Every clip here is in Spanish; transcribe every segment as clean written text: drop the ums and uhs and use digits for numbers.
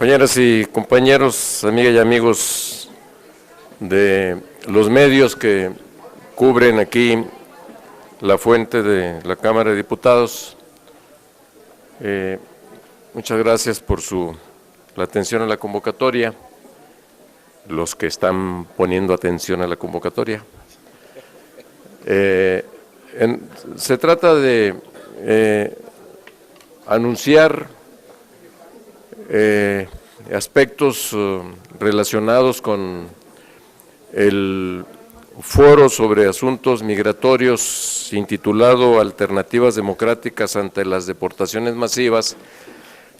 Compañeras y compañeros, amigas y amigos de los medios que cubren aquí la fuente de la Cámara de Diputados, muchas gracias por la atención a la convocatoria, los que están poniendo atención a la convocatoria. Se trata de anunciar aspectos relacionados con el foro sobre asuntos migratorios intitulado Alternativas Democráticas ante las deportaciones masivas,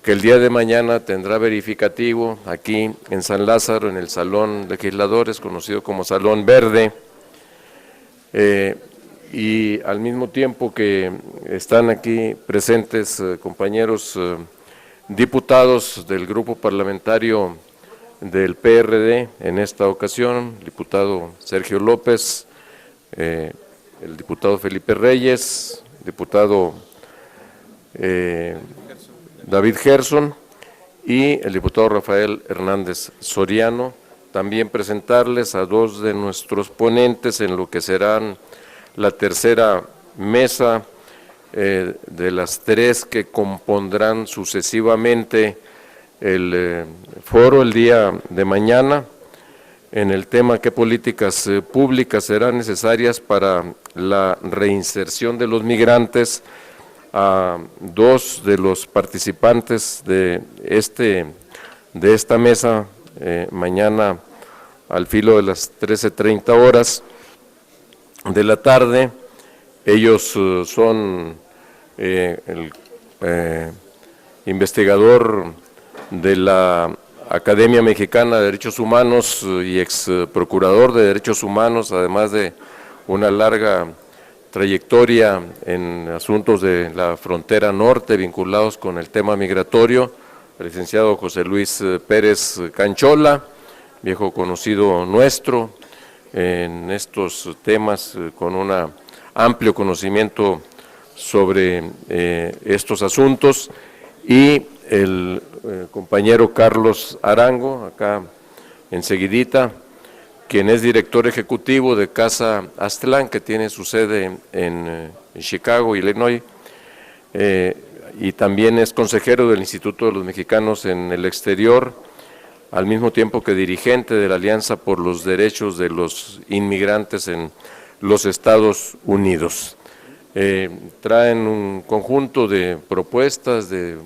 que el día de mañana tendrá verificativo aquí en San Lázaro, en el Salón Legisladores, conocido como Salón Verde, y al mismo tiempo que están aquí presentes compañeros diputados del grupo parlamentario del PRD en esta ocasión, el diputado Sergio López, el diputado Felipe Reyes, diputado David Gerson y el diputado Rafael Hernández Soriano. También presentarles a dos de nuestros ponentes en lo que serán la tercera mesa de las tres que compondrán sucesivamente el foro el día de mañana, en el tema qué políticas públicas serán necesarias para la reinserción de los migrantes. A dos de los participantes de esta mesa mañana al filo de las 13:30 horas de la tarde. Ellos son el investigador de la Academia Mexicana de Derechos Humanos y ex procurador de Derechos Humanos, además de una larga trayectoria en asuntos de la frontera norte vinculados con el tema migratorio, el licenciado José Luis Pérez Canchola, viejo conocido nuestro en estos temas, con un amplio conocimiento sobre estos asuntos, y el compañero Carlos Arango, acá enseguidita, quien es director ejecutivo de Casa Aztlán, que tiene su sede en Chicago, Illinois, y también es consejero del Instituto de los Mexicanos en el Exterior, al mismo tiempo que dirigente de la Alianza por los Derechos de los Inmigrantes en los Estados Unidos. Traen un conjunto de propuestas, de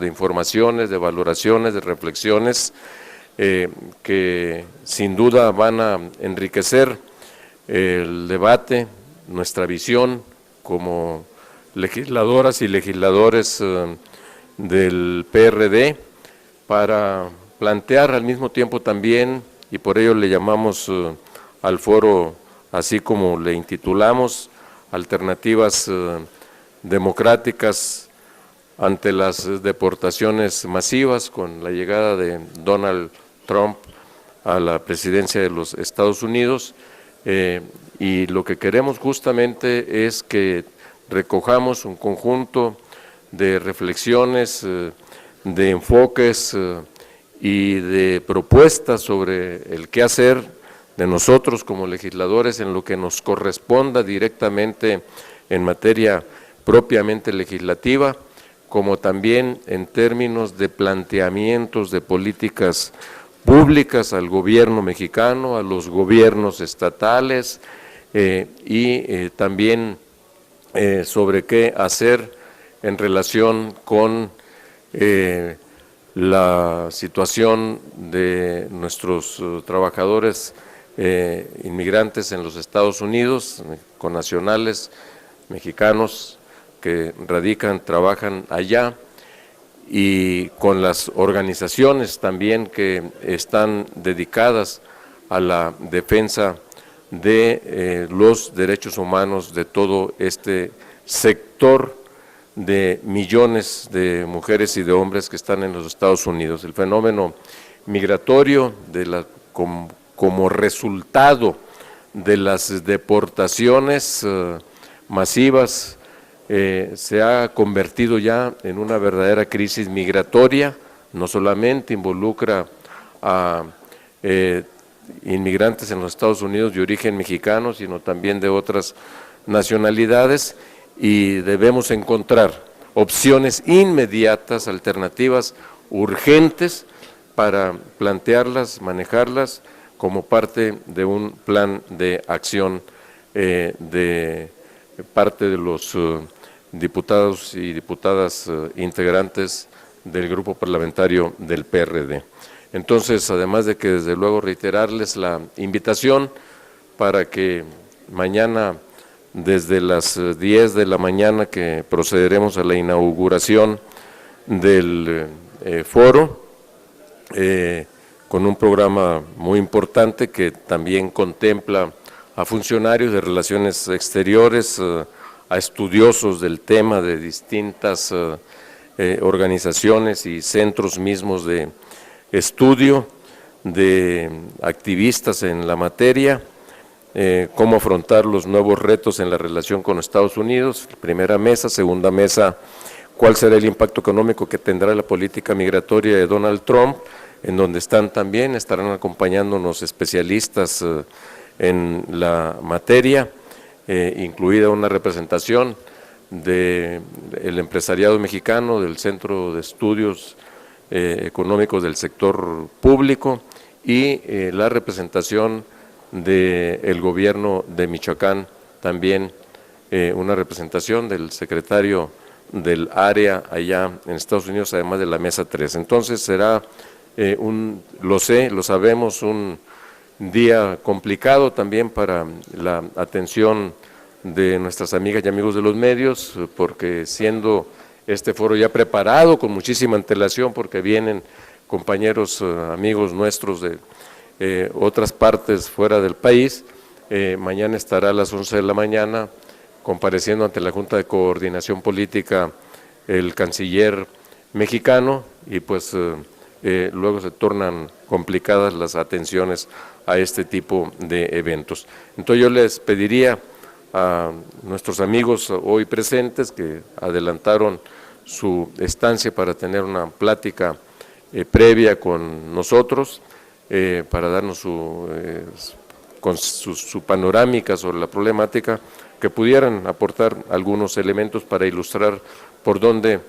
informaciones, de valoraciones, de reflexiones, que sin duda van a enriquecer el debate, nuestra visión como legisladoras y legisladores del PRD, para plantear al mismo tiempo también, y por ello le llamamos al foro así como le intitulamos, Alternativas Democráticas ante las deportaciones masivas, con la llegada de Donald Trump a la presidencia de los Estados Unidos, y lo que queremos justamente es que recojamos un conjunto de reflexiones, de enfoques y de propuestas sobre el qué hacer de nosotros como legisladores en lo que nos corresponda directamente en materia propiamente legislativa, como también en términos de planteamientos de políticas públicas al gobierno mexicano, a los gobiernos estatales, y también sobre qué hacer en relación con la situación de nuestros trabajadores inmigrantes en los Estados Unidos, connacionales mexicanos que radican, trabajan allá, y con las organizaciones también que están dedicadas a la defensa de los derechos humanos de todo este sector de millones de mujeres y de hombres que están en los Estados Unidos. El fenómeno migratorio como resultado de las deportaciones masivas se ha convertido ya en una verdadera crisis migratoria no solamente involucra a inmigrantes en los Estados Unidos de origen mexicano, sino también de otras nacionalidades, y debemos encontrar opciones inmediatas, alternativas urgentes para plantearlas, manejarlas como parte de un plan de acción de parte de los diputados y diputadas integrantes del grupo parlamentario del PRD. Entonces, además de que desde luego reiterarles la invitación para que mañana desde las 10 de la mañana que procederemos a la inauguración del foro, con un programa muy importante que también contempla a funcionarios de relaciones exteriores, a estudiosos del tema de distintas organizaciones y centros mismos de estudio, de activistas en la materia, cómo afrontar los nuevos retos en la relación con Estados Unidos, primera mesa, segunda mesa, cuál será el impacto económico que tendrá la política migratoria de Donald Trump, en donde estarán acompañándonos especialistas en la materia, incluida una representación del empresariado mexicano, del Centro de Estudios Económicos del Sector Público y la representación del gobierno de Michoacán, también una representación del secretario del área allá en Estados Unidos, además de la mesa 3. Entonces será lo sabemos, un día complicado también para la atención de nuestras amigas y amigos de los medios, porque siendo este foro ya preparado con muchísima antelación, porque vienen compañeros, amigos nuestros de otras partes fuera del país, mañana estará a las 11 de la mañana compareciendo ante la Junta de Coordinación Política el canciller mexicano, y pues luego se tornan complicadas las atenciones a este tipo de eventos. Entonces yo les pediría a nuestros amigos hoy presentes que adelantaron su estancia para tener una plática previa con nosotros, para darnos su panorámica sobre la problemática, que pudieran aportar algunos elementos para ilustrar por dónde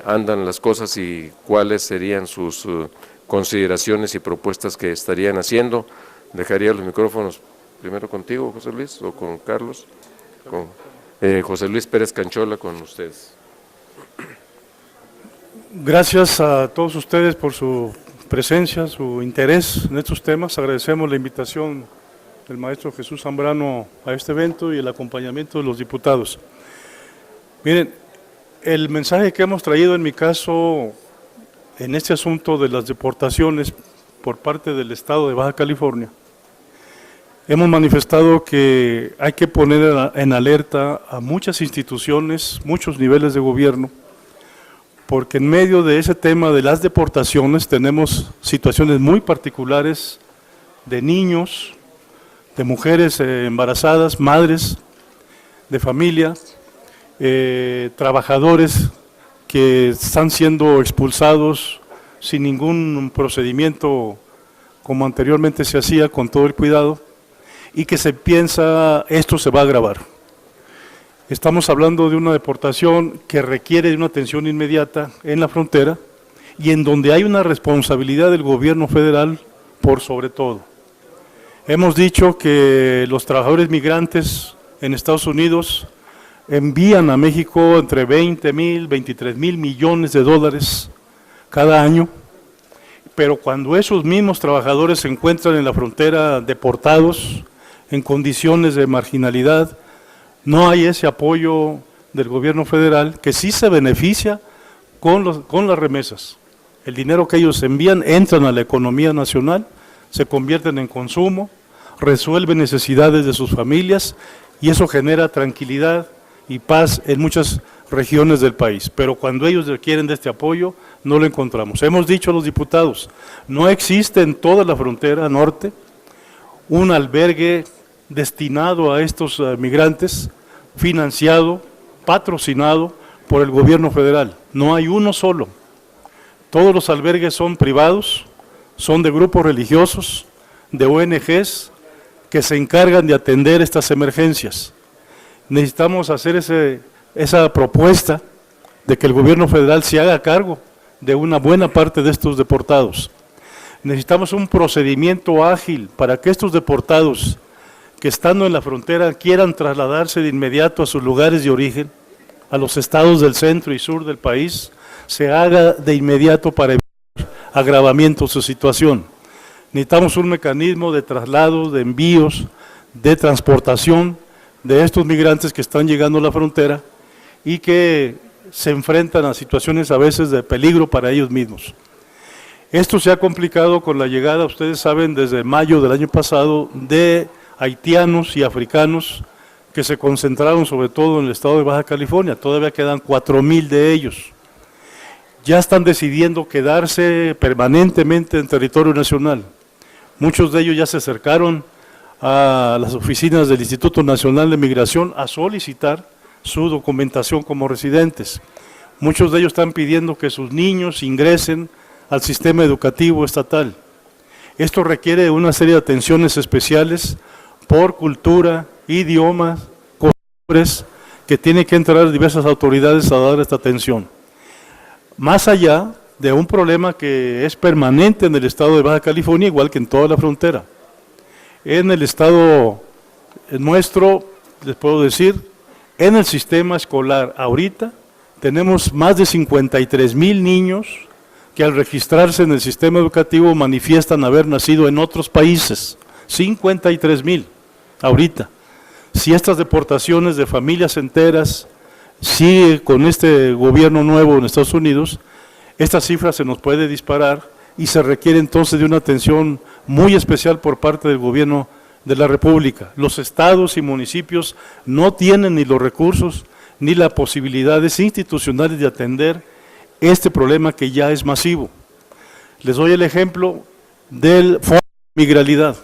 andan las cosas y cuáles serían sus consideraciones y propuestas que estarían haciendo. Dejaría los micrófonos primero contigo, José Luis, o con Carlos, con José Luis Pérez Canchola, con ustedes. Gracias a todos ustedes por su presencia, su interés en estos temas. Agradecemos la invitación del maestro Jesús Zambrano a este evento y el acompañamiento de los diputados. Miren, el mensaje que hemos traído en mi caso en este asunto de las deportaciones por parte del Estado de Baja California, hemos manifestado que hay que poner en alerta a muchas instituciones, muchos niveles de gobierno, porque en medio de ese tema de las deportaciones tenemos situaciones muy particulares de niños, de mujeres embarazadas, madres de familia, trabajadores que están siendo expulsados sin ningún procedimiento como anteriormente se hacía, con todo el cuidado, y que se piensa esto se va a agravar. Estamos hablando de una deportación que requiere de una atención inmediata en la frontera y en donde hay una responsabilidad del gobierno federal por sobre todo. Hemos dicho que los trabajadores migrantes en Estados Unidos envían a México entre 20,000, 23,000 millones de dólares cada año, pero cuando esos mismos trabajadores se encuentran en la frontera deportados, en condiciones de marginalidad, no hay ese apoyo del gobierno federal, que sí se beneficia con las remesas. El dinero que ellos envían entran a la economía nacional, se convierten en consumo, resuelven necesidades de sus familias y eso genera tranquilidad y paz en muchas regiones del país. Pero cuando ellos requieren de este apoyo, no lo encontramos. Hemos dicho a los diputados, no existe en toda la frontera norte un albergue destinado a estos migrantes, financiado, patrocinado por el gobierno federal. No hay uno solo. Todos los albergues son privados, son de grupos religiosos, de ONGs, que se encargan de atender estas emergencias. Necesitamos hacer esa propuesta de que el gobierno federal se haga cargo de una buena parte de estos deportados. Necesitamos un procedimiento ágil para que estos deportados que estando en la frontera quieran trasladarse de inmediato a sus lugares de origen, a los estados del centro y sur del país, se haga de inmediato para evitar agravamiento de su situación. Necesitamos un mecanismo de traslado, de envíos, de transportación de estos migrantes que están llegando a la frontera y que se enfrentan a situaciones a veces de peligro para ellos mismos. Esto se ha complicado con la llegada, ustedes saben, desde mayo del año pasado, de haitianos y africanos que se concentraron sobre todo en el estado de Baja California. Todavía quedan 4,000 de ellos. Ya están decidiendo quedarse permanentemente en territorio nacional. Muchos de ellos ya se acercaron a las oficinas del Instituto Nacional de Migración a solicitar su documentación como residentes. Muchos de ellos están pidiendo que sus niños ingresen al sistema educativo estatal. Esto requiere una serie de atenciones especiales por cultura, idiomas, costumbres, que tienen que entrar diversas autoridades a dar esta atención. Más allá de un problema que es permanente en el estado de Baja California, igual que en toda la frontera. En el estado nuestro, les puedo decir, en el sistema escolar ahorita tenemos más de 53,000 niños que al registrarse en el sistema educativo manifiestan haber nacido en otros países. 53,000 ahorita. Si estas deportaciones de familias enteras sigue con este gobierno nuevo en Estados Unidos, esta cifra se nos puede disparar y se requiere entonces de una atención muy especial por parte del gobierno de la República. Los estados y municipios no tienen ni los recursos ni las posibilidades institucionales de atender este problema que ya es masivo. Les doy el ejemplo del Fondo de Migralidad.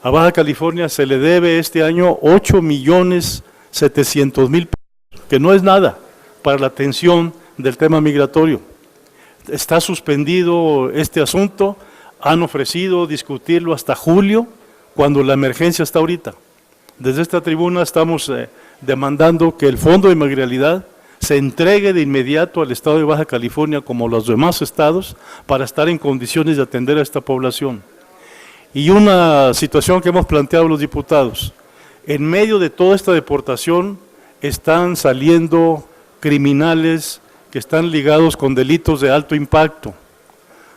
A Baja California se le debe este año 8,700,000 pesos, que no es nada para la atención del tema migratorio. Está suspendido este asunto, han ofrecido discutirlo hasta julio, cuando la emergencia está ahorita. Desde esta tribuna estamos demandando que el Fondo de Migralidad se entregue de inmediato al estado de Baja California como los demás estados para estar en condiciones de atender a esta población. Y una situación que hemos planteado los diputados, en medio de toda esta deportación están saliendo criminales que están ligados con delitos de alto impacto.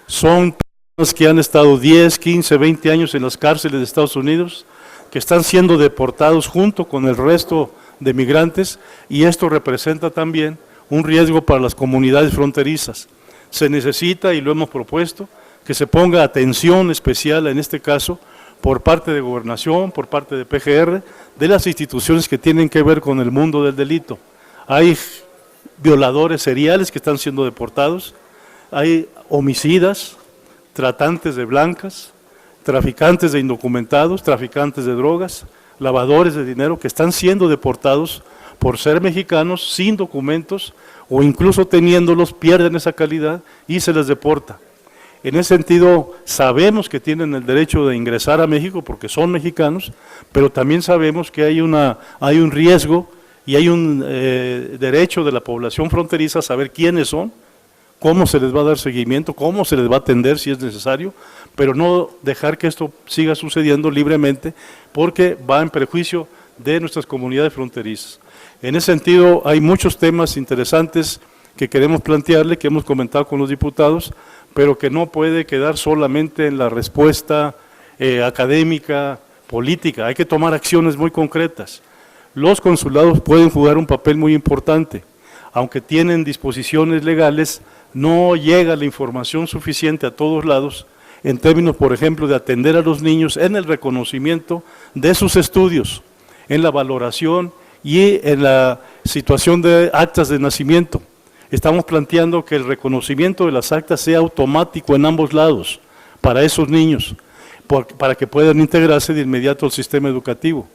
Son personas que han estado 10, 15, 20 años en las cárceles de Estados Unidos, que están siendo deportados junto con el resto de migrantes, y esto representa también un riesgo para las comunidades fronterizas. Se necesita, y lo hemos propuesto, que se ponga atención especial en este caso por parte de Gobernación, por parte de PGR, de las instituciones que tienen que ver con el mundo del delito. Hay violadores seriales que están siendo deportados, hay homicidas, tratantes de blancas, traficantes de indocumentados, traficantes de drogas, lavadores de dinero que están siendo deportados por ser mexicanos sin documentos o incluso teniéndolos pierden esa calidad y se les deporta. En ese sentido, sabemos que tienen el derecho de ingresar a México porque son mexicanos, pero también sabemos que hay un riesgo y hay un derecho de la población fronteriza a saber quiénes son, cómo se les va a dar seguimiento, cómo se les va a atender si es necesario, pero no dejar que esto siga sucediendo libremente porque va en perjuicio de nuestras comunidades fronterizas. En ese sentido, hay muchos temas interesantes que queremos plantearle, que hemos comentado con los diputados, pero que no puede quedar solamente en la respuesta académica, política. Hay que tomar acciones muy concretas. Los consulados pueden jugar un papel muy importante. Aunque tienen disposiciones legales, no llega la información suficiente a todos lados, en términos, por ejemplo, de atender a los niños en el reconocimiento de sus estudios, en la valoración y en la situación de actas de nacimiento. Estamos planteando que el reconocimiento de las actas sea automático en ambos lados para esos niños, para que puedan integrarse de inmediato al sistema educativo,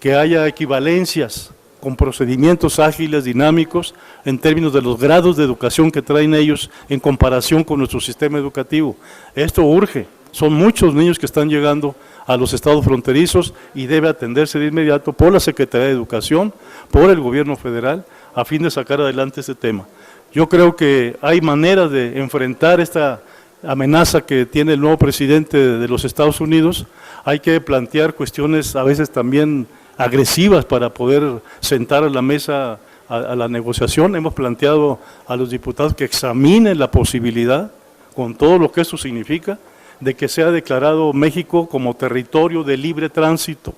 que haya equivalencias con procedimientos ágiles, dinámicos, en términos de los grados de educación que traen ellos en comparación con nuestro sistema educativo. Esto urge, son muchos niños que están llegando a los estados fronterizos y debe atenderse de inmediato por la Secretaría de Educación, por el gobierno federal, a fin de sacar adelante este tema. Yo creo que hay maneras de enfrentar esta amenaza que tiene el nuevo presidente de los Estados Unidos. Hay que plantear cuestiones a veces también agresivas para poder sentar a la mesa a la negociación. Hemos planteado a los diputados que examinen la posibilidad, con todo lo que eso significa, de que sea declarado México como territorio de libre tránsito,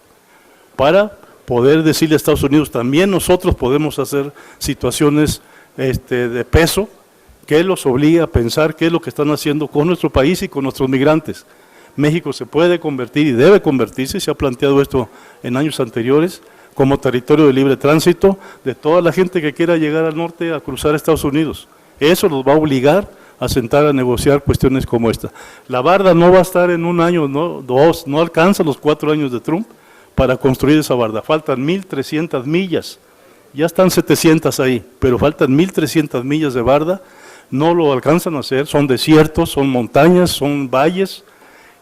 para poder decirle a Estados Unidos, también nosotros podemos hacer situaciones de peso que los obliga a pensar qué es lo que están haciendo con nuestro país y con nuestros migrantes. México se puede convertir y debe convertirse, se ha planteado esto en años anteriores, como territorio de libre tránsito de toda la gente que quiera llegar al norte a cruzar a Estados Unidos. Eso los va a obligar a sentar a negociar cuestiones como esta. La barda no va a estar en un año, no, dos, no alcanza los 4 años de Trump para construir esa barda. Faltan 1.300 millas, ya están 700 ahí, pero faltan 1.300 millas de barda, no lo alcanzan a hacer, son desiertos, son montañas, son valles.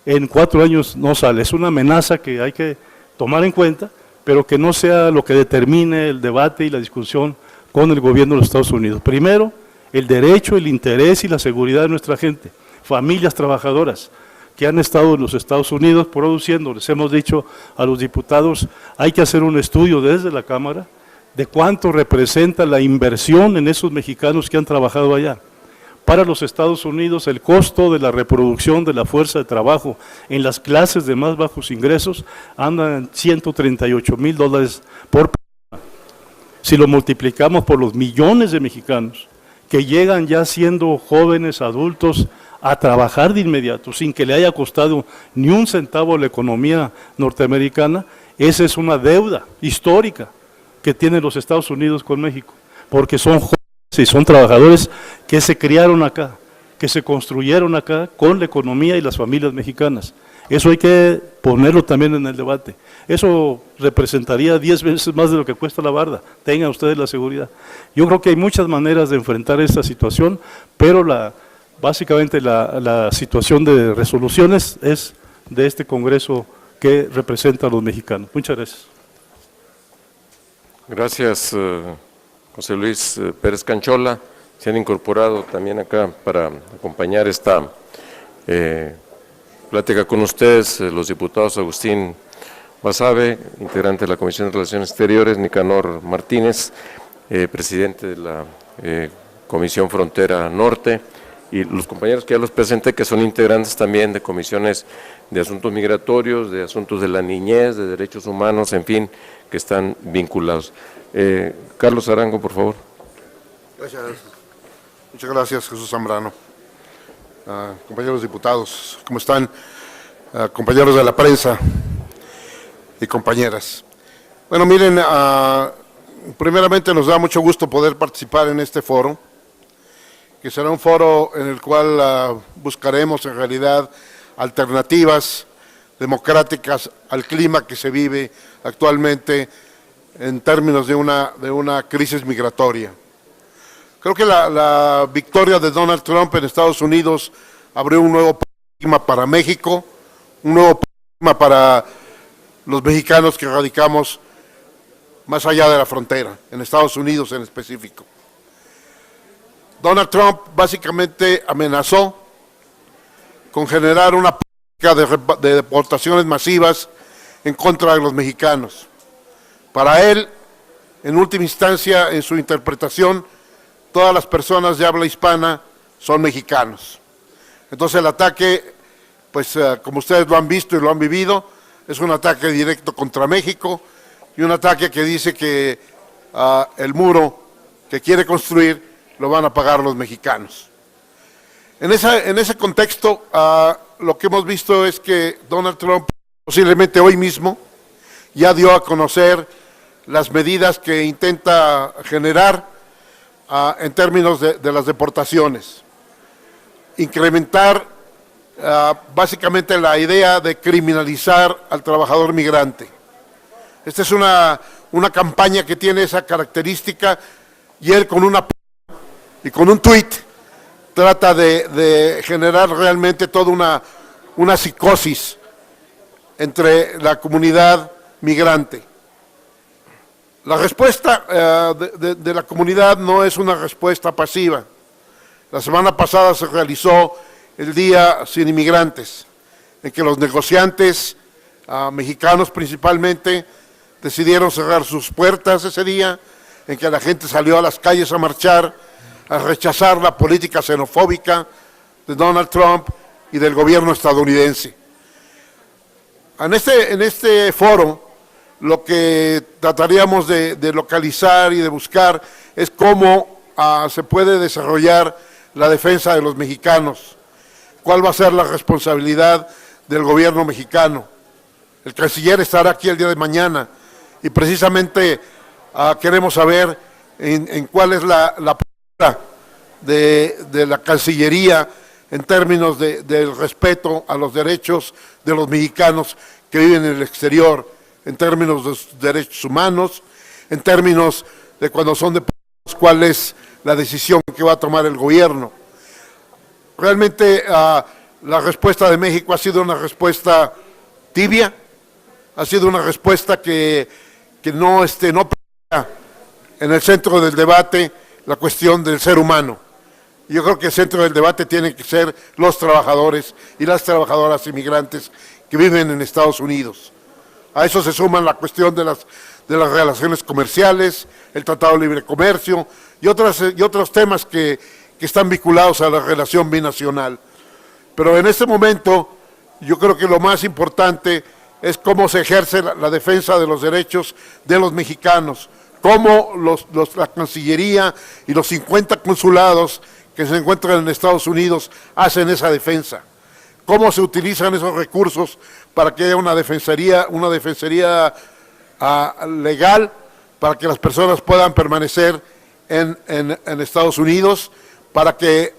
En 4 años no sale, es una amenaza que hay que tomar en cuenta, pero que no sea lo que determine el debate y la discusión con el gobierno de los Estados Unidos. Primero, el derecho, el interés y la seguridad de nuestra gente, familias trabajadoras que han estado en los Estados Unidos produciendo. Les hemos dicho a los diputados, hay que hacer un estudio desde la Cámara de cuánto representa la inversión en esos mexicanos que han trabajado allá. Para los Estados Unidos, el costo de la reproducción de la fuerza de trabajo en las clases de más bajos ingresos anda en $138,000 por persona. Si lo multiplicamos por los millones de mexicanos que llegan ya siendo jóvenes, adultos, a trabajar de inmediato, sin que le haya costado ni un centavo a la economía norteamericana, esa es una deuda histórica que tienen los Estados Unidos con México, porque son jóvenes y son trabajadores que se criaron acá, que se construyeron acá con la economía y las familias mexicanas. Eso hay que ponerlo también en el debate. Eso representaría 10 veces más de lo que cuesta la barda, tengan ustedes la seguridad. Yo creo que hay muchas maneras de enfrentar esta situación, pero básicamente la situación de resoluciones es de este Congreso que representa a los mexicanos. Muchas gracias. Gracias, José Luis Pérez Canchola. Se han incorporado también acá para acompañar esta plática con ustedes los diputados Agustín Basabe, integrante de la Comisión de Relaciones Exteriores, Nicanor Martínez, presidente de la Comisión Frontera Norte, y los compañeros que ya los presenté, que son integrantes también de comisiones de asuntos migratorios, de asuntos de la niñez, de derechos humanos, en fin, que están vinculados. Carlos Arango, por favor. Gracias. Muchas gracias, Jesús Zambrano. Compañeros diputados, ¿cómo están? Compañeros de la prensa y compañeras. Bueno, miren, primeramente nos da mucho gusto poder participar en este foro, que será un foro en el cual buscaremos en realidad alternativas democráticas al clima que se vive actualmente en términos de una crisis migratoria. Creo que la victoria de Donald Trump en Estados Unidos abrió un nuevo paradigma para México, un nuevo paradigma para los mexicanos que radicamos más allá de la frontera, en Estados Unidos en específico. Donald Trump básicamente amenazó con generar una política de deportaciones masivas en contra de los mexicanos. Para él, en última instancia, en su interpretación, todas las personas de habla hispana son mexicanos. Entonces el ataque, pues como ustedes lo han visto y lo han vivido, es un ataque directo contra México y un ataque que dice que el muro que quiere construir lo van a pagar los mexicanos. En ese contexto, lo que hemos visto es que Donald Trump, posiblemente hoy mismo, ya dio a conocer las medidas que intenta generar en términos de las deportaciones. Incrementar básicamente la idea de criminalizar al trabajador migrante. Esta es una una campaña que tiene esa característica, y él con un tuit trata de generar realmente toda una psicosis entre la comunidad migrante. La respuesta de la comunidad no es una respuesta pasiva. La semana pasada se realizó el Día Sin Inmigrantes, en que los negociantes mexicanos principalmente decidieron cerrar sus puertas ese día, en que la gente salió a las calles a marchar, a rechazar la política xenofóbica de Donald Trump y del gobierno estadounidense. En este foro, lo que trataríamos de localizar y de buscar es cómo se puede desarrollar la defensa de los mexicanos, cuál va a ser la responsabilidad del gobierno mexicano. El canciller estará aquí el día de mañana y precisamente queremos saber en cuál es la postura de la Cancillería en términos del respeto a los derechos de los mexicanos que viven en el exterior, en términos de los derechos humanos, en términos de cuando son deportados, cuál es la decisión que va a tomar el gobierno. Realmente la respuesta de México ha sido una respuesta tibia, ha sido una respuesta que no pone en el centro del debate la cuestión del ser humano. Yo creo que el centro del debate tiene que ser los trabajadores y las trabajadoras inmigrantes que viven en Estados Unidos. A eso se suman la cuestión de las relaciones comerciales, el Tratado de Libre Comercio y otros temas que están vinculados a la relación binacional. Pero en este momento yo creo que lo más importante es cómo se ejerce la defensa de los derechos de los mexicanos, cómo la Cancillería y los 50 consulados que se encuentran en Estados Unidos hacen esa defensa, cómo se utilizan esos recursos para que haya una defensoría legal, para que las personas puedan permanecer en Estados Unidos, para que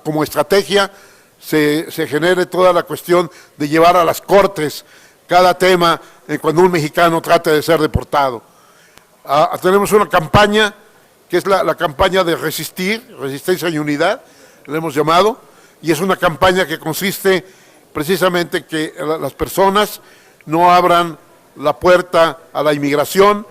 como estrategia se genere toda la cuestión de llevar a las cortes cada tema cuando un mexicano trate de ser deportado. Tenemos una campaña que es la campaña de Resistencia y Unidad, le hemos llamado, y es una campaña que consiste precisamente en que las personas no abran la puerta a la inmigración,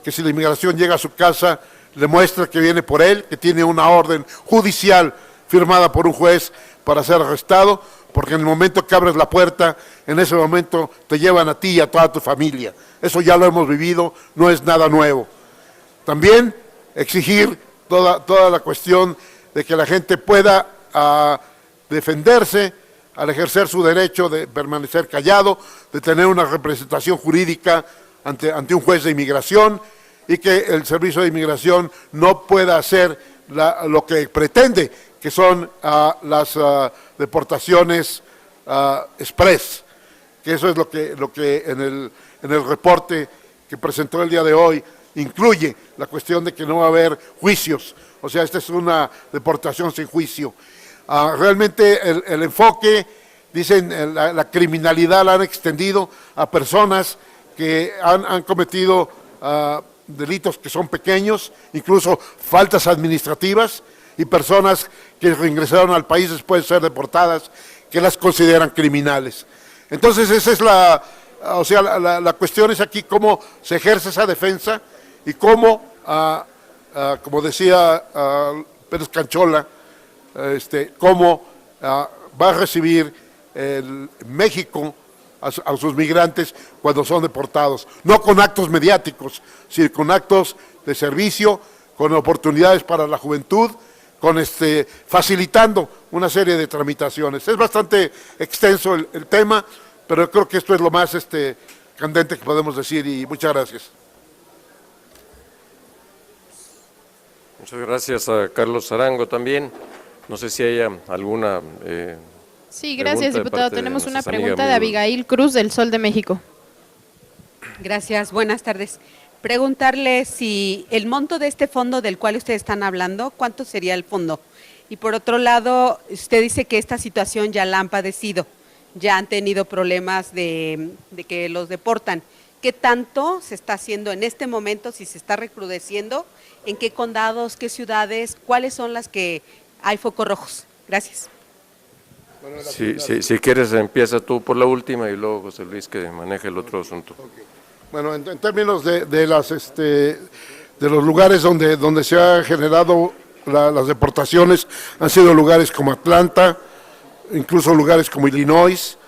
que si la inmigración llega a su casa, le muestra que viene por él, que tiene una orden judicial firmada por un juez para ser arrestado, porque en el momento que abres la puerta, en ese momento te llevan a ti y a toda tu familia. Eso ya lo hemos vivido, no es nada nuevo. También exigir toda la cuestión de que la gente pueda defenderse al ejercer su derecho de permanecer callado, de tener una representación jurídica ante un juez de inmigración, y que el Servicio de Inmigración no pueda hacer lo que pretende, que son las deportaciones express, que eso es lo que en el reporte que presentó el día de hoy incluye la cuestión de que no va a haber juicios, o sea, esta es una deportación sin juicio. Realmente el enfoque, dicen, la criminalidad la han extendido a personas que han cometido delitos que son pequeños, incluso faltas administrativas, y personas que reingresaron al país después de ser deportadas, que las consideran criminales. Entonces esa es la cuestión es aquí cómo se ejerce esa defensa y cómo, como decía Pérez Canchola, cómo va a recibir México a sus migrantes cuando son deportados, no con actos mediáticos, sino con actos de servicio, con oportunidades para la juventud, facilitando una serie de tramitaciones. Es bastante extenso el tema, pero creo que esto es lo más candente que podemos decir, y muchas gracias. Muchas gracias a Carlos Arango también. No sé si haya alguna sí, gracias, diputado. Tenemos una pregunta de Abigail Abigail Cruz, del Sol de México. Gracias, buenas tardes. Preguntarle si el monto de este fondo del cual ustedes están hablando, ¿cuánto sería el fondo? Y por otro lado, usted dice que esta situación ya la han padecido, ya han tenido problemas de que los deportan. ¿Qué tanto se está haciendo en este momento, si se está recrudeciendo? ¿En qué condados, qué ciudades, cuáles son las que hay focos rojos? Gracias. Si quieres empieza tú por la última y luego José Luis que maneje el otro asunto. Okay. Bueno, en términos de los lugares donde se ha generado las deportaciones, han sido lugares como Atlanta, incluso lugares como Illinois,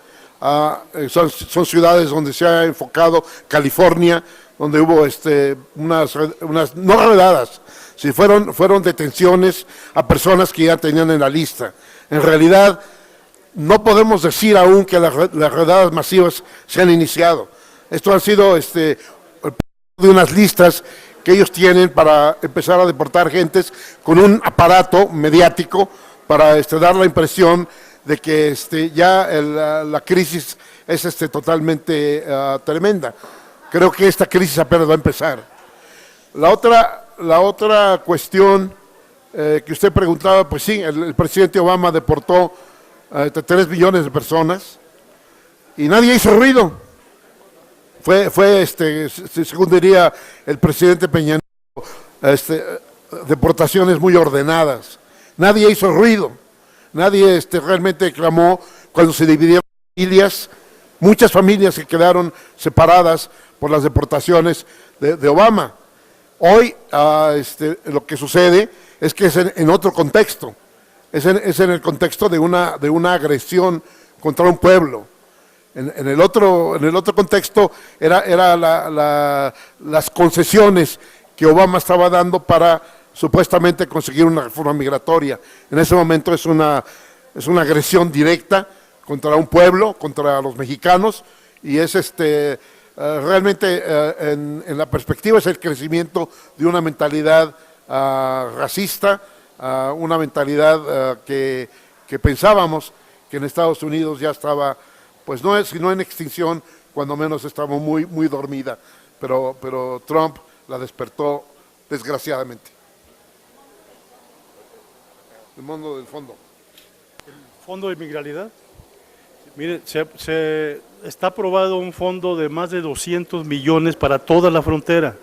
son ciudades donde se ha enfocado, California, donde hubo unas no redadas, si fueron detenciones a personas que ya tenían en la lista. En realidad, no podemos decir aún que las redadas masivas se han iniciado. Esto ha sido de unas listas que ellos tienen para empezar a deportar gentes con un aparato mediático para dar la impresión de que ya la crisis es totalmente tremenda. Creo que esta crisis apenas va a empezar. La otra cuestión que usted preguntaba, pues sí, el presidente Obama deportó 3 millones de personas y nadie hizo ruido. Fue según diría el presidente Peña Nieto, deportaciones muy ordenadas. Nadie hizo ruido, nadie realmente clamó cuando se dividieron familias, muchas familias que quedaron separadas por las deportaciones de Obama. Hoy lo que sucede es que es en otro contexto, es en el contexto de una agresión contra un pueblo. En el otro contexto era las concesiones que Obama estaba dando para supuestamente conseguir una reforma migratoria. En ese momento es una agresión directa contra un pueblo, contra los mexicanos, y es realmente en la perspectiva es el crecimiento de una mentalidad racista, una mentalidad que pensábamos que en Estados Unidos ya estaba, pues no en extinción, cuando menos estaba muy, muy dormida, pero Trump la despertó desgraciadamente. El mundo del fondo. ¿El fondo de migralidad? Mire, se está aprobado un fondo de más de 200 millones para toda la frontera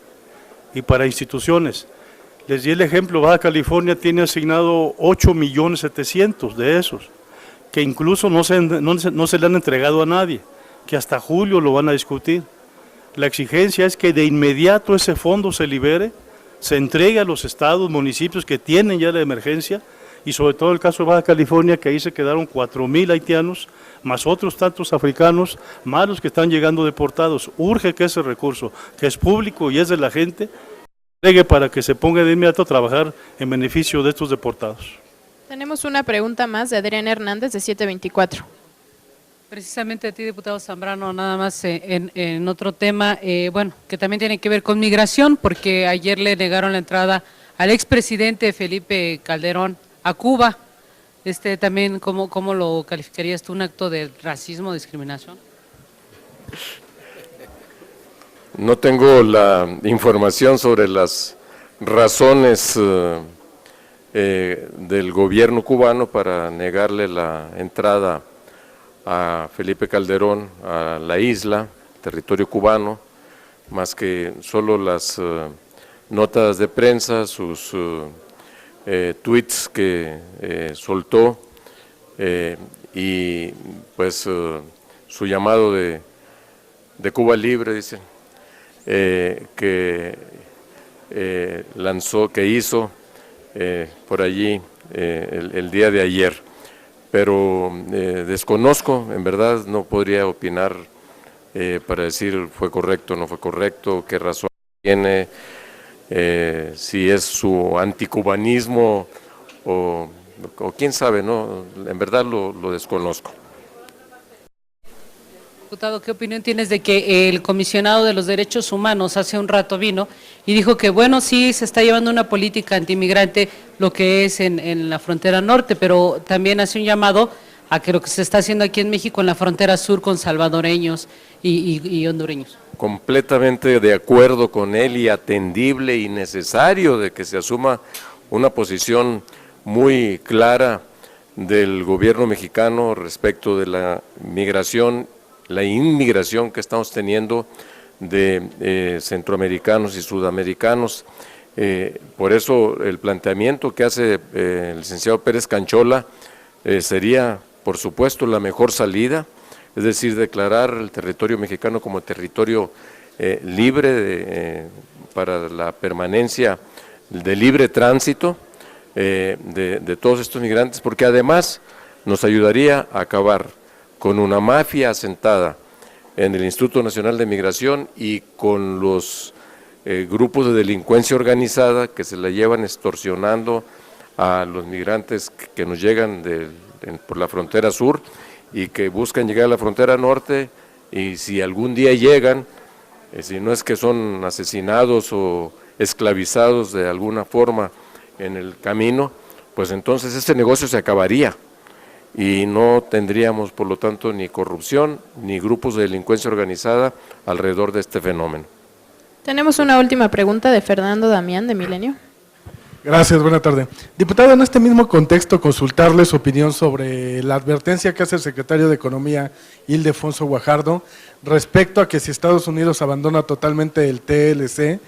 y para instituciones. Les di el ejemplo, Baja California tiene asignado 8.700.000 de esos, que incluso no se le han entregado a nadie, que hasta julio lo van a discutir. La exigencia es que de inmediato ese fondo se libere, se entregue a los estados, municipios que tienen ya la emergencia, y sobre todo el caso de Baja California, que ahí se quedaron 4.000 haitianos, más otros tantos africanos, más los que están llegando deportados. Urge que ese recurso, que es público y es de la gente, llegue para que se ponga de inmediato a trabajar en beneficio de estos deportados. Tenemos una pregunta más de Adriana Hernández de 724. Precisamente a ti, diputado Zambrano, nada más en otro tema, bueno, que también tiene que ver con migración, porque ayer le negaron la entrada al expresidente Felipe Calderón a Cuba. También, ¿cómo lo calificarías tú, un acto de racismo o discriminación? No tengo la información sobre las razones del gobierno cubano para negarle la entrada a Felipe Calderón a la isla, territorio cubano, más que solo las notas de prensa, sus tweets que soltó y pues su llamado de Cuba Libre, dice, que lanzó, que hizo por allí el día de ayer, pero desconozco, en verdad no podría opinar para decir fue correcto o no fue correcto, qué razón tiene, si es su anticubanismo o quién sabe, no, en verdad lo desconozco. Diputado, ¿qué opinión tienes de que el comisionado de los derechos humanos hace un rato vino y dijo que bueno, sí se está llevando una política antimigrante, lo que es en la frontera norte, pero también hace un llamado a que lo que se está haciendo aquí en México en la frontera sur con salvadoreños y hondureños? Completamente de acuerdo con él y atendible y necesario de que se asuma una posición muy clara del gobierno mexicano respecto de la migración, la inmigración que estamos teniendo de centroamericanos y sudamericanos. Por eso el planteamiento que hace el licenciado Pérez Canchola sería, por supuesto, la mejor salida, es decir, declarar el territorio mexicano como territorio libre para la permanencia de libre tránsito de todos estos migrantes, porque además nos ayudaría a acabar con una mafia asentada en el Instituto Nacional de Migración y con los grupos de delincuencia organizada que se la llevan extorsionando a los migrantes que nos llegan por la frontera sur y que buscan llegar a la frontera norte, y si algún día llegan, si no es que son asesinados o esclavizados de alguna forma en el camino, pues entonces este negocio se acabaría y no tendríamos, por lo tanto, ni corrupción ni grupos de delincuencia organizada alrededor de este fenómeno. Tenemos una última pregunta de Fernando Damián, de Milenio. Gracias, buena tarde. Diputado, en este mismo contexto, consultarle su opinión sobre la advertencia que hace el secretario de Economía, Ildefonso Guajardo, respecto a que si Estados Unidos abandona totalmente el TLC,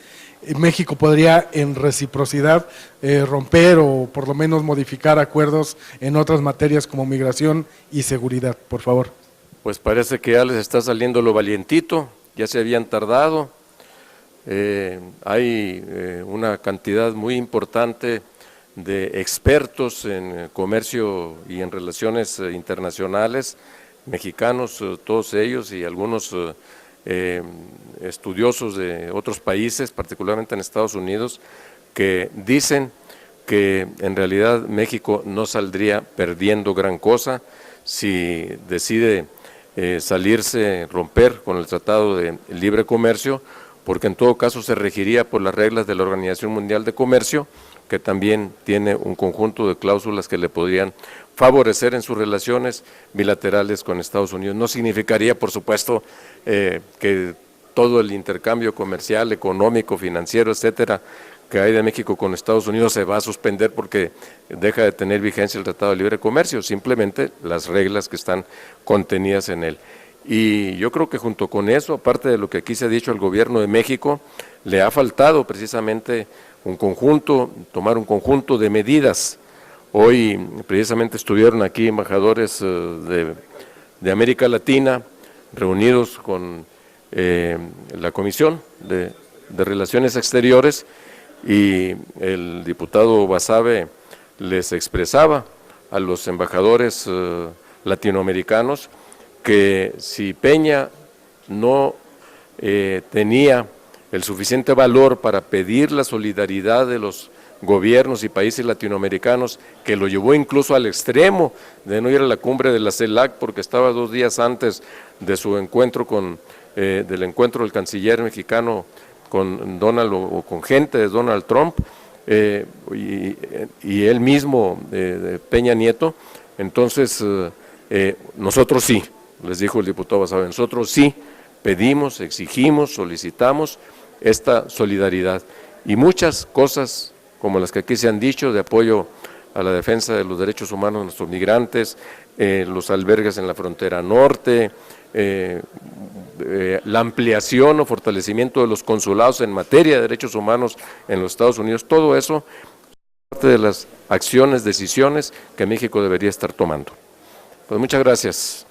México podría en reciprocidad romper o por lo menos modificar acuerdos en otras materias como migración y seguridad, por favor. Pues parece que ya les está saliendo lo valientito, ya se habían tardado. Hay una cantidad muy importante de expertos en comercio y en relaciones internacionales, mexicanos, todos ellos, y algunos estudiosos de otros países, particularmente en Estados Unidos, que dicen que en realidad México no saldría perdiendo gran cosa si decide salirse, romper con el Tratado de Libre Comercio, porque en todo caso se regiría por las reglas de la Organización Mundial de Comercio, que también tiene un conjunto de cláusulas que le podrían favorecer en sus relaciones bilaterales con Estados Unidos. No significaría, por supuesto, que todo el intercambio comercial, económico, financiero, etcétera, que hay de México con Estados Unidos se va a suspender porque deja de tener vigencia el Tratado de Libre Comercio, simplemente las reglas que están contenidas en él. Y yo creo que junto con eso, aparte de lo que aquí se ha dicho al gobierno de México, le ha faltado precisamente tomar un conjunto de medidas. Hoy precisamente estuvieron aquí embajadores de América Latina reunidos con la Comisión de Relaciones Exteriores, y el diputado Basabe les expresaba a los embajadores latinoamericanos que si Peña no tenía el suficiente valor para pedir la solidaridad de los gobiernos y países latinoamericanos, que lo llevó incluso al extremo de no ir a la cumbre de la CELAC porque estaba 2 días antes de su encuentro del encuentro del canciller mexicano con Donald o con gente de Donald Trump y él mismo, Peña Nieto. Entonces nosotros sí, les dijo el diputado Basabe, nosotros sí pedimos, exigimos, solicitamos esta solidaridad y muchas cosas como las que aquí se han dicho, de apoyo a la defensa de los derechos humanos de nuestros migrantes, los albergues en la frontera norte, la ampliación o fortalecimiento de los consulados en materia de derechos humanos en los Estados Unidos, todo eso es parte de las acciones, decisiones que México debería estar tomando. Pues muchas gracias.